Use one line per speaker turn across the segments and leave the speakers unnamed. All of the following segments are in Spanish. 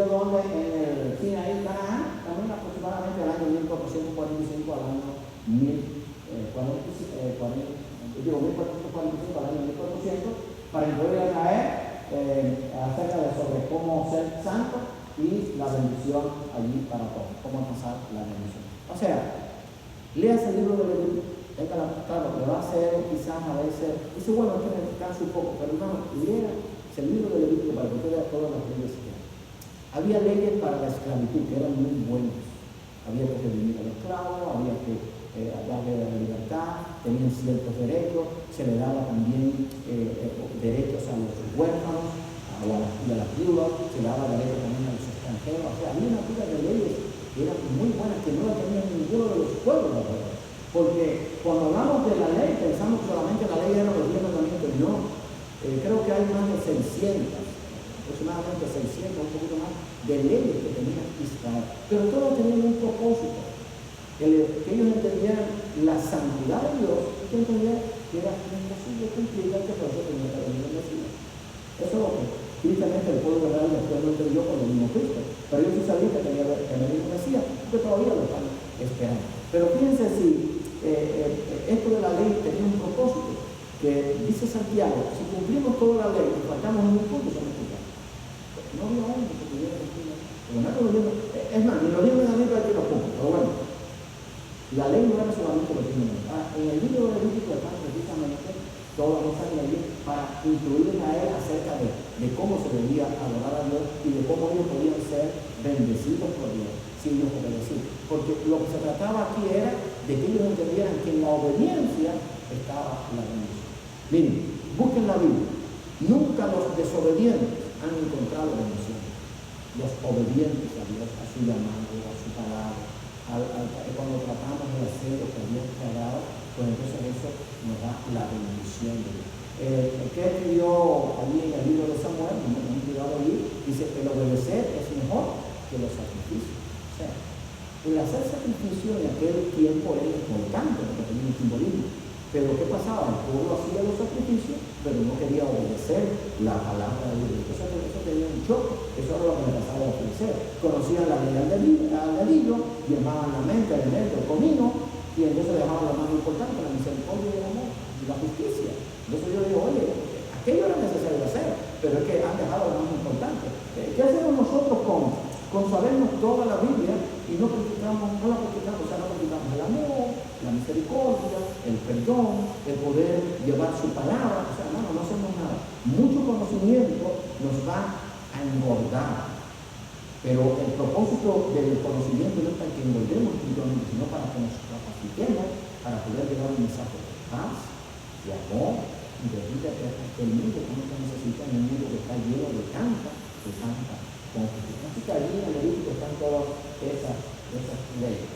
donde en el Sinaí, Canaán, también aproximadamente del año 1445 al año 1445 al año 1400, para incluir a Israel acerca de sobre cómo ser santo y la bendición allí para todos, cómo alcanzar la bendición. O sea, leas el libro de Levítico, claro, le va a hacer quizás a veces, dice, bueno, es que me canso un poco, pero hermano, lea el libro de Levítico para que usted vea todas las leyes que hay. Había leyes para la esclavitud que eran muy buenas. Había que redimir al esclavo, había que darle la libertad, tenían ciertos derechos, se le daba también derechos a los huérfanos, a las viudas, se le daba derechos también a los extranjeros. O sea, había una pila de leyes que eran muy buenas, que no la tenían ninguno de los pueblos alrededor. Porque cuando hablamos de la ley, pensamos que solamente la ley era los 10 mandamientos. No, creo que hay más de 600. Aproximadamente 600, un poquito más, de leyes que tenía Israel. Pero todos tenían un propósito. Que ellos entendieran la santidad de Dios y que entendieran que era imposible cumplirla, que por eso tenía que venir el Mesías. Eso es lo que tristemente el pueblo de Israel después no entendió con el mismo Cristo. Pero ellos sí sabían que tenía que venir el Mesías, porque todavía lo están esperando. Pero fíjense si esto de la ley tenía un propósito, que dice Santiago, si cumplimos toda la ley y faltamos en un punto, somos culpables. No había hombre que pudiera cumplir. Es más, ni los 10 mandamientos hay que los cumplir, pero bueno, la ley no era solamente los 10 mandamientos. En el libro de Levítico están precisamente todas esas leyes para incluir a él acerca de cómo se debía adorar a Dios y de cómo ellos podían ser bendecidos por Dios si ellos obedecían. Porque lo que se trataba aquí era de que ellos entendieran que en la obediencia estaba la bendición. Miren, busquen la Biblia. Nunca los desobedientes han encontrado bendición. Los obedientes a Dios, a su llamado, a su palabra, cuando tratamos de hacer lo que Dios te ha dado, pues entonces eso nos da la bendición de Dios. El que escribió allí en el libro de Samuel, no me he olvidado allí, dice que el obedecer es mejor que los sacrificios. O sea, el hacer sacrificio en aquel tiempo era importante porque tenía un simbolismo. Pero ¿qué pasaba? El pueblo hacía los sacrificios, pero no quería obedecer la palabra de Dios. Eso tenía un choque. Eso era lo que le pasaba a ofrecer. Conocían la ley al dedillo, llamaban la mente, el elemento, el comino, y entonces dejaban lo más importante, la misericordia y el amor, y la justicia. Entonces yo digo, oye, aquello era necesario hacer, pero es que han dejado lo más importante. ¿Qué hacemos nosotros con sabernos toda la Biblia y no la practicamos, o sea, no practicamos el amor, la misericordia, el perdón, el poder llevar su palabra? O sea, no hacemos nada. Mucho conocimiento nos va a engordar, pero el propósito del conocimiento no es para que engordemos espiritualmente, sino para que nos capacitemos para poder llevar un mensaje de paz, de amor y de vida eterna a el mundo que no necesita, en un mundo que está lleno de tanta confusión. Así que allí en el Levítico están todas esas leyes.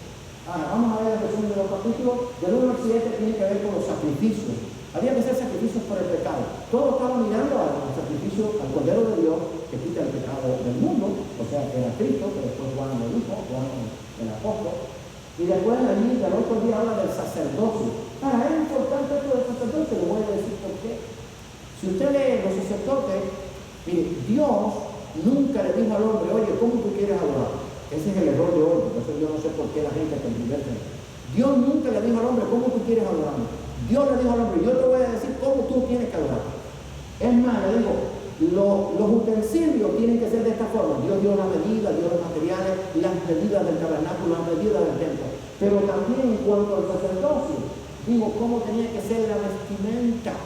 Ahora, vamos a ver el resumen de los capítulos. Del 1 al 7 tiene que ver con los sacrificios. Había que hacer sacrificios por el pecado. Todos estaban mirando al sacrificio, al Cordero de Dios, que quita el pecado del mundo, o sea, que era Cristo, que después Juan lo dijo, Juan el apóstol. Y después allí, del otro día, habla del sacerdocio. Es importante esto del sacerdocio, le voy a decir por qué. Si usted lee los sacerdotes, mire, Dios nunca le dijo al hombre, oye, ¿cómo tú quieres adorar? Ese es el error de hoy, por eso yo no sé por qué la gente te convierte. Dios nunca le dijo al hombre, ¿cómo tú quieres adorar? Dios le dijo al hombre, yo te voy a decir cómo tú tienes que adorar. Es más, le digo, los utensilios tienen que ser de esta forma. Dios dio la medida, dio los materiales, las medidas del tabernáculo, las medidas del templo. Pero también en cuanto al sacerdocio, digo, cómo tenía que ser la vestimenta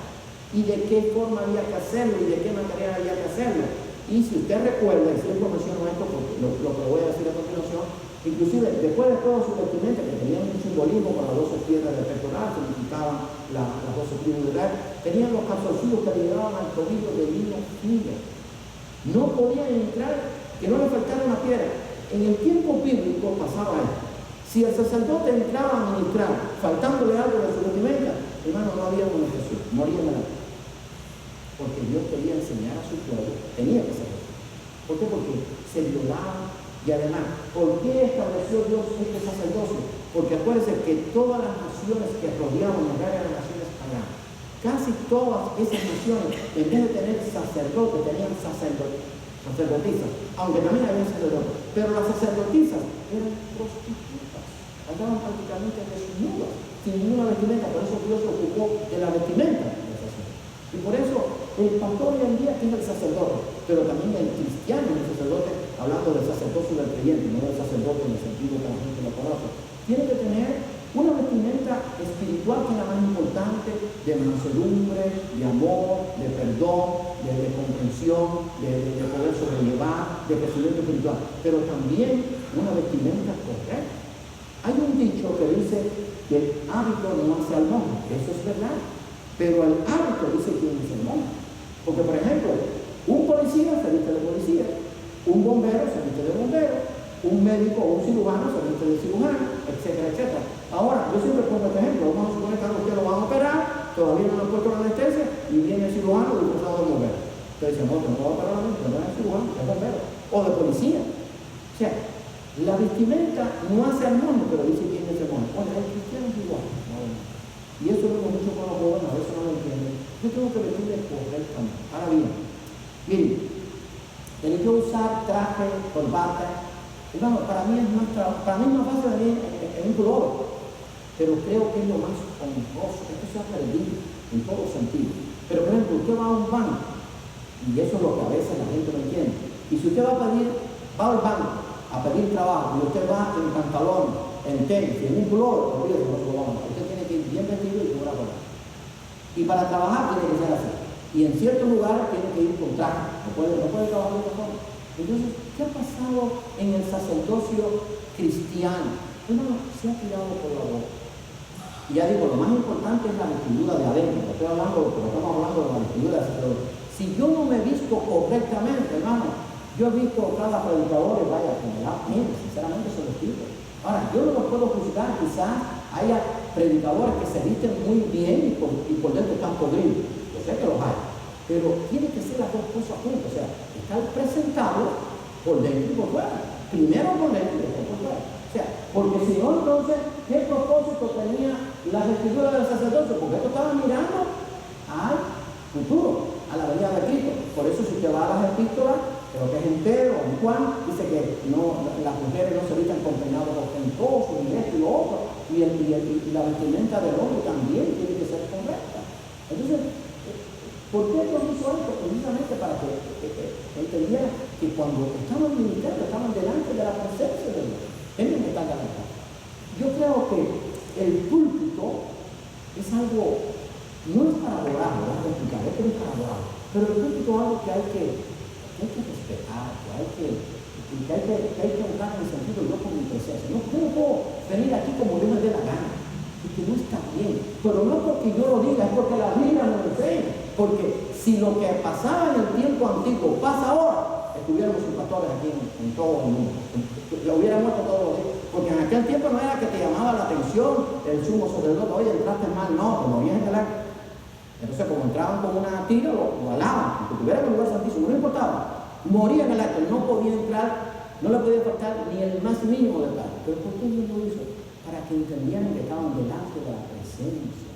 y de qué forma había que hacerlo y de qué material había que hacerlo. Y si usted recuerda, y siempre menciono esto porque lo que voy a decir a continuación, inclusive después de todo su vestimenta, que tenían un simbolismo con las 12 piedras de pectoral, significaban las 12 tribus de Israel, tenían los calzoncillos que le llevaban al tobillo de lino fino. No podían entrar, que no le faltara una piedra. En el tiempo bíblico pasaba esto. Si el sacerdote entraba a ministrar, faltándole algo de su vestimenta, hermano, no había amonestación, morían de la vida. Porque Dios quería enseñar a su pueblo, tenía que ser eso. ¿Por qué? Porque se violaban. Y además, ¿por qué estableció Dios este sacerdocio? Porque acuérdense que todas las naciones que rodeaban Israel eran naciones paganas. Casi todas esas naciones, en vez de tener sacerdotes, tenían sacerdotisas. sacerdotisas, aunque también había sacerdotes, pero las sacerdotisas eran prostitutas, andaban prácticamente desnudas, sin ninguna vestimenta. Por eso Dios se ocupó de la vestimenta del sacerdote. Y por eso el pastor hoy en día tiene el sacerdote, pero también el cristiano y el sacerdote, hablando del sacerdocio del creyente, no del sacerdote en el sentido que la gente lo conoce, tiene que tener una vestimenta espiritual que es la más importante, de mansedumbre, de amor, de perdón, de comprensión, de poder sobrellevar, de crecimiento espiritual, pero también una vestimenta correcta. Hay un dicho que dice que el hábito no hace al monje, eso es verdad, pero el hábito dice quién es el monje. Porque, por ejemplo, un policía se viste de policía, un bombero se viste de bombero, un médico o un cirujano se viste de cirujano, etcétera, etcétera. Ahora, yo siempre pongo este ejemplo, vamos a suponer que a usted lo van a operar, todavía no le han puesto la anestesia y viene el cirujano disfrazado de bombero. Entonces dicen, no, no va a operar a mí, pero no es cirujano, es bombero, o de policía. O sea, la vestimenta no hace al monje, pero dice quién es el monje. Bueno, el cristiano es igual. No. Y eso lo vemos mucho con los jóvenes, a veces no lo entienden. Yo tengo que vestirme correctamente. Ahora bien, miren, el yo usar traje, corbata, hermano, para mí es más fácil de venir en un pullover, pero creo que es lo más honroso. Esto se ha perdido en todo sentido. Pero, por ejemplo, usted va a un banco, y eso es lo que a veces la gente no entiende. Y si usted va al banco a pedir trabajo, y usted va en pantalón, en tenis, en un pullover, olvídese, no se lo vamos a hacer. Usted tiene que ir bien vestido y con una corbata. Y para trabajar tiene que ser así. Y en ciertos lugares tiene que ir con traje. No puede trabajar de otra forma. Entonces, ¿qué ha pasado en el sacerdocio cristiano? Uno se ha tirado por la boca. Y ya digo, lo más importante es la vestidura de adentro. Estamos hablando de la vestidura del sacerdote. Si yo no me visto correctamente, hermano, yo he visto cada predicador y vaya, que me da miedo, sinceramente se lo explico. Ahora, yo no los puedo juzgar, quizás haya predicadores que se visten muy bien y por dentro están podridos. Yo sé que los hay. Pero tiene que ser las dos cosas juntas, o sea, estar presentable por dentro y por fuera. Primero por dentro y después por fuera. O sea, porque si no, entonces, ¿qué propósito tenía la vestidura del sacerdocio? Porque esto estaba mirando al futuro, a la venida de Cristo. Por eso si usted va a las epístolas, creo que es en Pedro o en Juan, dice que no, las mujeres no se vistan con peinados ostentosos, y esto y lo otro, y la vestimenta del hombre también tiene que ser correcta. Entonces, ¿por qué Dios hizo esto? Precisamente para que entendieran que cuando estaban ministrando, estaban delante de la presencia de Dios. Ellos me están ganando. Yo creo que el púlpito es algo, no es para adorar, lo voy a explicar, es que no es para adorar, pero el púlpito es algo que hay que respetar, que hay que honrar en el sentido yo con mi presencia. No puedo venir aquí como yo me dé la gana, porque no está bien. Pero no porque yo lo diga, es porque la Biblia me lo enseña. Porque si lo que pasaba en el tiempo antiguo pasa ahora, estuviéramos sin pastores aquí en todo el mundo. Lo hubieran muerto todos los días. Porque en aquel tiempo no era que te llamaba la atención el sumo sacerdote, oye, entraste mal, no, te morías en el acto. Entonces, como entraban con una tira, lo alaban, porque tuviera el lugar santísimo, no importaba. Moría en el acto, no podía entrar, no le podía faltar ni el más mínimo detalle. Pero ¿por qué Dios lo hizo? Para que entendieran que estaban delante de la presencia.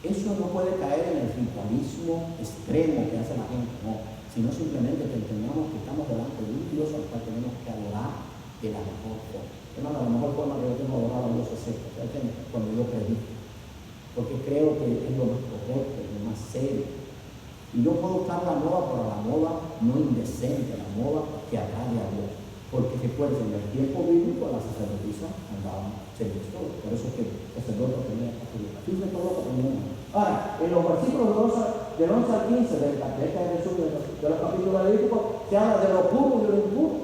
Eso no puede caer en el ritualismo extremo que hace la gente, no, sino simplemente que entendamos que estamos delante de un Dios al cual tenemos que adorar de la mejor forma. Hermano, la mejor forma que yo tengo de adorar a Dios es esta, cuando yo predico, porque creo que es lo más correcto, es lo más serio. Y no puedo buscar la moda por la moda no indecente, la moda que agrade a Dios. Porque recuerden, en el tiempo bíblico las sacerdotisas andaban sin todo. Por eso es que el sacerdote tenía esta figura. Fíjense todo lo que tenemos. Ahora, en los versículos del 11 al 15 del capítulo de Jesús, de los capítulos levíticos, se habla de lo puro y de lo impuro.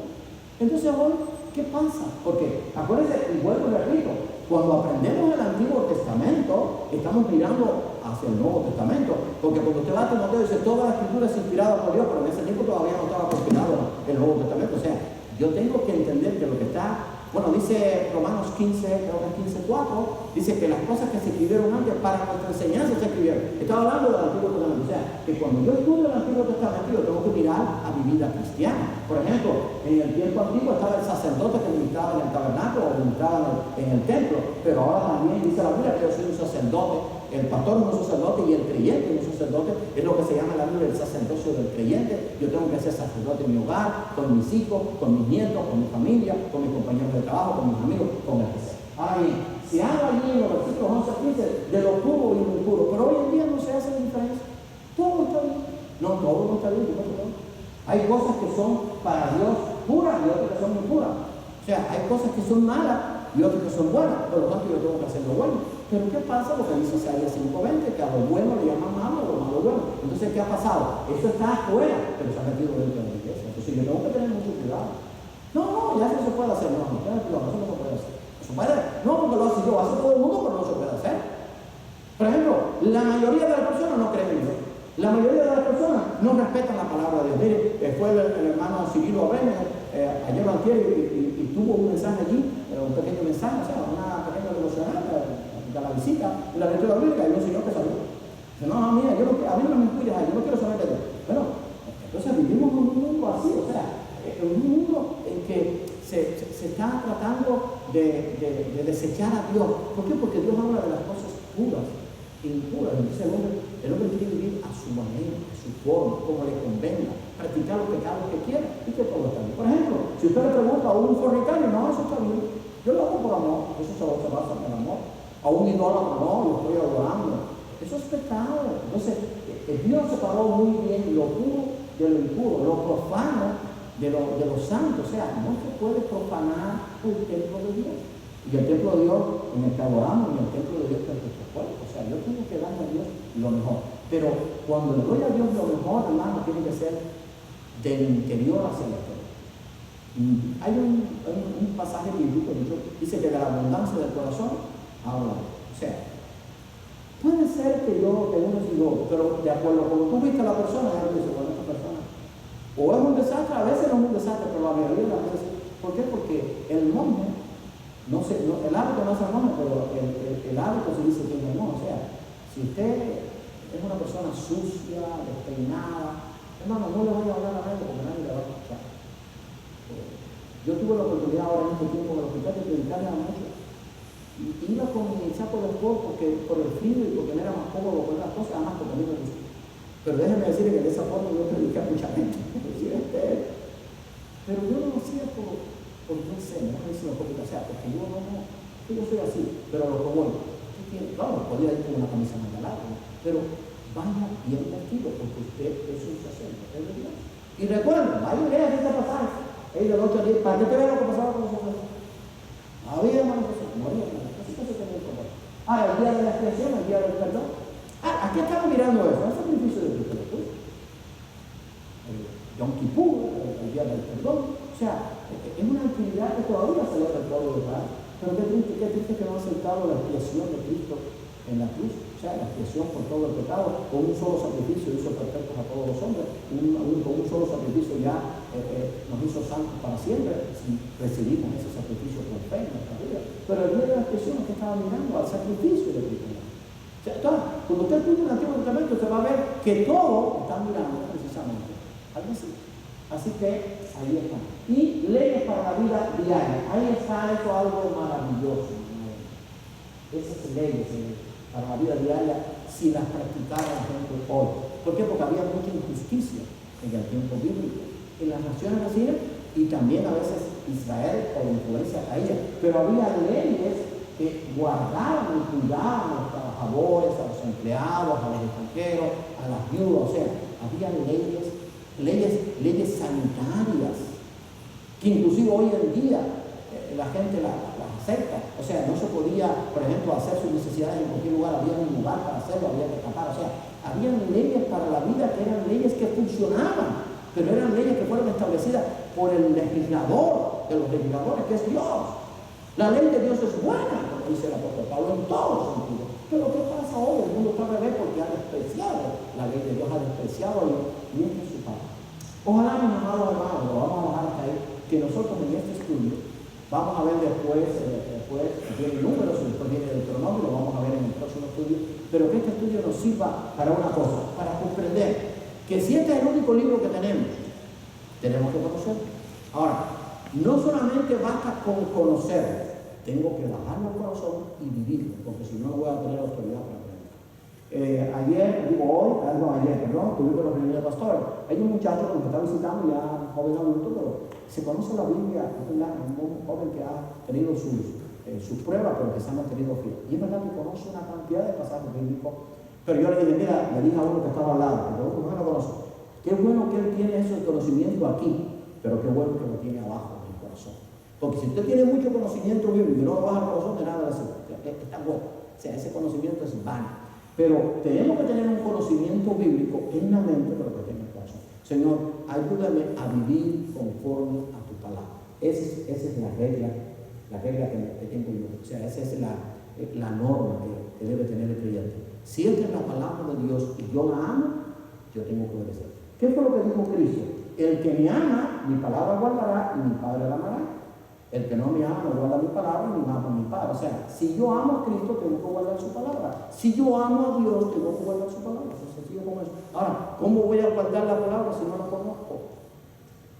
Entonces, hoy, ¿qué pasa? Porque, acuérdense, y vuelvo y repito, cuando aprendemos el Antiguo Testamento, estamos mirando hacia el Nuevo Testamento. Porque cuando usted va a Timoteo dice, toda la escritura es inspirada por Dios, pero en ese tiempo todavía no estaba compilado el Nuevo Testamento. O sea, yo tengo que entender que lo que está, bueno, dice Romanos 15, creo que es 15:4, dice que las cosas que se escribieron antes para nuestra enseñanza se escribieron. Estaba hablando del Antiguo Testamento. O sea, que cuando yo estudio el Antiguo Testamento, yo tengo que mirar a mi vida cristiana. Por ejemplo, en el tiempo antiguo estaba el sacerdote que ministraba en el tabernáculo o ministraba en el templo, pero ahora también dice la Biblia que yo soy un sacerdote El pastor es un sacerdote y el creyente es un sacerdote. Es lo que se llama en la Biblia el sacerdocio del creyente. Yo tengo que ser sacerdote en mi hogar, con mis hijos, con mis nietos, con mi familia, con mis compañeros de trabajo, con mis amigos, con el que sea. Ahora bien, se habla allí en los versículos 11 a 15 de lo puro y lo impuro, pero hoy en día no se hace diferencia. Todo está bien. No, todo no está bien. Hay cosas que son para Dios puras y otras que son impuras. O sea, hay cosas que son malas y otras que son buenas, por lo tanto yo tengo que hacer lo bueno. Pero ¿qué pasa? Lo que dice Isaías 5:20, que a lo bueno le llaman malo, a lo malo bueno. Entonces, ¿qué ha pasado? Eso está afuera, pero se ha metido dentro de la iglesia. Entonces yo tengo que tener mucho cuidado. No, ya eso se puede hacer. No, eso no se puede hacer. Eso puede, no, porque lo hace yo, hace todo el mundo, pero no se puede hacer. Por ejemplo, la mayoría de las personas no creen en Dios. La mayoría de las personas no respetan la palabra de Dios. Mire, fue el hermano Cirilo Abreu ayer o antier y tuvo un mensaje allí, un pequeño mensaje, o sea, una pequeña devocional de la visita, de la lectura bíblica, y un señor que salió. Dice, no, mira, a mí no me inspires, yo no quiero saber de Dios. Bueno, entonces vivimos en un mundo así, o sea, en un mundo en que se está tratando de desechar a Dios. ¿Por qué? Porque Dios habla de las cosas puras e impuras. Entonces el hombre quiere vivir a su manera, a su forma, como le convenga, practicar los pecados que quiera y que todo está bien. Por ejemplo, si usted le pregunta a un fornicario, no, eso está bien. Yo lo hago por amor, eso se basa en el amor. A un idólatra, no, lo estoy adorando. Eso es pecado. Entonces, Dios separó muy bien lo puro de lo impuro, lo profano de lo santo. O sea, no se puede profanar el templo de Dios. Y el templo de Dios en el que adoramos, y el templo de Dios que es nuestro cuerpo. O sea, yo tengo que darle a Dios lo mejor. Pero cuando le doy a Dios lo mejor, hermano, tiene que ser del interior hacia el exterior. Hay un pasaje bíblico que dice que de la abundancia del corazón habla. O sea, puede ser que uno diga, pero de acuerdo con tú viste a la persona, ya lo dice, bueno, esta persona o es un desastre, a veces no es un desastre, pero la mayoría de las veces. ¿Por qué? Porque el monje, el hábito no es el monje, pero el hábito se dice que es el monje. O sea, si usted es una persona sucia, despeinada, hermano, no le voy a hablar a nadie porque nadie le va a escuchar. Yo tuve la oportunidad ahora en este tiempo en el hospital de predicarle a muchos. Y iba con mi saco de sport porque por el frío y porque me era más cómodo con las cosas, además porque a mí me gusta. Pero déjeme decirle que de esa forma yo prediqué a mucha gente. Pero yo no lo hacía por yo sé, no lo hacía porque yo soy así, pero lo que bueno, claro, podía ir con una camisa más larga, pero vaya bien vestido porque usted es un sacerdote de Dios. Y recuerden, hay ideas de este pasaje, del 8 al 10, para que te vean lo que pasaba con los sacerdotes. Había manifestaciones, moría, así que se tenía que poner. Ahora, el día de la expiación, el día del perdón. Aquí estamos mirando eso, el sacrificio de Cristo. Yom Kippur, el día del perdón. O sea, es una actividad que todavía se celebra el pueblo de Israel. Pero qué triste que no ha aceptado la expiación de Cristo en la cruz. O sea, la expiación por todo el pecado, con un solo sacrificio hizo perfectos a todos los hombres. Con un solo sacrificio ya nos hizo santos para siempre, si recibimos ese sacrificio por fe en nuestra vida. Pero el día de la expiación es que estaba mirando al sacrificio de Cristo. O sea, cuando usted estudia el Antiguo Testamento, usted va a ver que todo está mirando precisamente algo así. Así que ahí está. Y leyes para la vida diaria. Ahí está eso, algo maravilloso. Esas leyes para la vida diaria, si las practicara la gente hoy. ¿Por qué? Porque había mucha injusticia en el tiempo bíblico. En las naciones vecinas y también a veces Israel por influencia caía. Pero había leyes que guardaban y cuidaban a los trabajadores, a los empleados, a los extranjeros, a las viudas. O sea, había leyes sanitarias que inclusive hoy en día la gente las acepta. O sea, no se podía, por ejemplo, hacer sus necesidades en cualquier lugar, había un lugar para hacerlo, había que escapar. O sea, había leyes para la vida que eran leyes que funcionaban, pero eran leyes que fueron establecidas por el legislador de los legisladores, que es Dios. La ley de Dios es buena, como dice el apóstol Pablo, en todos sentidos. Pero ¿qué pasa hoy? El mundo está al revés porque ha despreciado la ley de Dios, ha despreciado a Dios y este es su palabra. Ojalá, mis amados hermanos, lo vamos a bajar hasta ahí, que nosotros en este estudio vamos a ver después viene Números y después viene Deuteronomio, lo vamos a ver en el próximo estudio, pero que este estudio nos sirva para una cosa, para comprender que si este es el único libro que tenemos que conocerlo. Ahora, no solamente basta con conocerlo, tengo que bajarlo al corazón y vivirlo, porque si no, no voy a tener autoridad para aprender. Tuve con los reuniones de pastores. Hay un muchacho que me está visitando, ya un joven adulto, pero se conoce la Biblia, es verdad, un joven que ha tenido sus pruebas, pero que se ha mantenido fiel. Y es verdad que conoce una cantidad de pasajes bíblicos, pero yo le dije, mira, le dije a uno que estaba al lado, que no lo conoce, qué bueno que él tiene ese conocimiento aquí, pero qué bueno que lo tiene abajo en el corazón. Porque si usted tiene mucho conocimiento bíblico y no lo baja al corazón, de nada de eso, está bueno. O sea, ese conocimiento es vano. Pero tenemos que tener un conocimiento bíblico en la mente, pero que tenga el corazón. Señor, ayúdame a vivir conforme a tu palabra. Esa es la regla que tengo yo. O sea, esa es la norma que debe tener el creyente. Si esta es la palabra de Dios y yo la amo, yo tengo que obedecer. ¿Qué fue lo que dijo Cristo? El que me ama, mi palabra guardará y mi Padre la amará. El que no me ama no guarda mi palabra ni ama a mi Padre. O sea, si yo amo a Cristo, tengo que guardar su palabra. Si yo amo a Dios, tengo que guardar su palabra. Es sencillo como eso. Ahora, ¿cómo voy a guardar la palabra si no la conozco?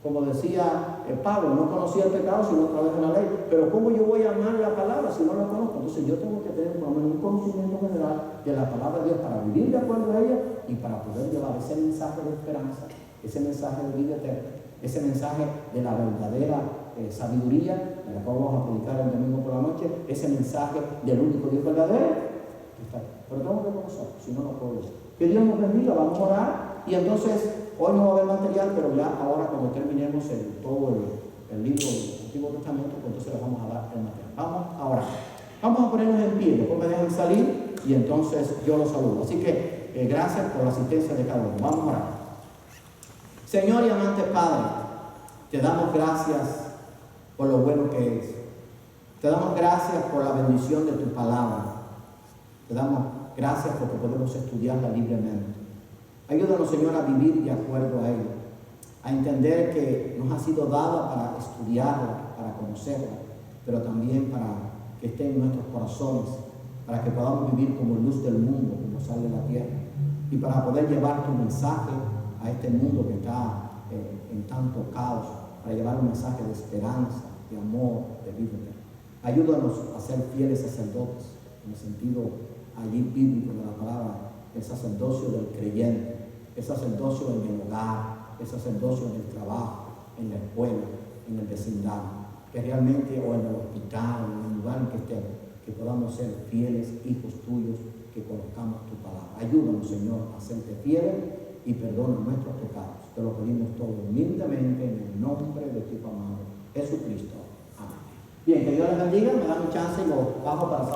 Como decía Pablo, no conocía el pecado sino a través de la ley. Pero ¿cómo yo voy a amar la palabra si no la conozco? Entonces yo tengo que tener por lo menos un conocimiento general de la palabra de Dios para vivir de acuerdo a ella y para poder llevar ese mensaje de esperanza, ese mensaje de vida eterna, ese mensaje de la verdadera sabiduría, de la cual vamos a predicar el domingo por la noche, ese mensaje del único Dios verdadero, está ahí. Pero tengo que conocerlo, si no, no puedo decir. Que Dios nos bendiga, vamos a orar, y entonces, hoy no va a haber material, pero ya ahora cuando terminemos todo el libro del Antiguo Testamento, pues entonces les vamos a dar el material. Vamos a orar. Vamos a ponernos en pie, después me dejan salir, y entonces yo los saludo. Así que, gracias por la asistencia de cada uno. Vamos a orar. Señor y amante Padre, te damos gracias por lo bueno que eres. Te damos gracias por la bendición de tu palabra. Te damos gracias porque podemos estudiarla libremente. Ayúdanos, Señor, a vivir de acuerdo a ella, a entender que nos ha sido dada para estudiarla, para conocerla, pero también para que esté en nuestros corazones, para que podamos vivir como luz del mundo, como sal de la tierra, y para poder llevar tu mensaje a este mundo que está en tanto caos, para llevar un mensaje de esperanza, de amor, de vida. Ayúdanos a ser fieles sacerdotes, en el sentido allí bíblico de la palabra, el sacerdocio del creyente, el sacerdocio en el hogar, el sacerdocio en el trabajo, en la escuela, en el vecindario, que realmente, o en el hospital, en el lugar en que estemos, que podamos ser fieles hijos tuyos, que conozcamos tu palabra. Ayúdanos, Señor, a serte fieles y perdona nuestros pecados. Te lo pedimos todo humildemente en el nombre de tu amado Jesucristo. Amén. Bien, que Dios les bendiga, me dan un chance y lo bajo para saludar.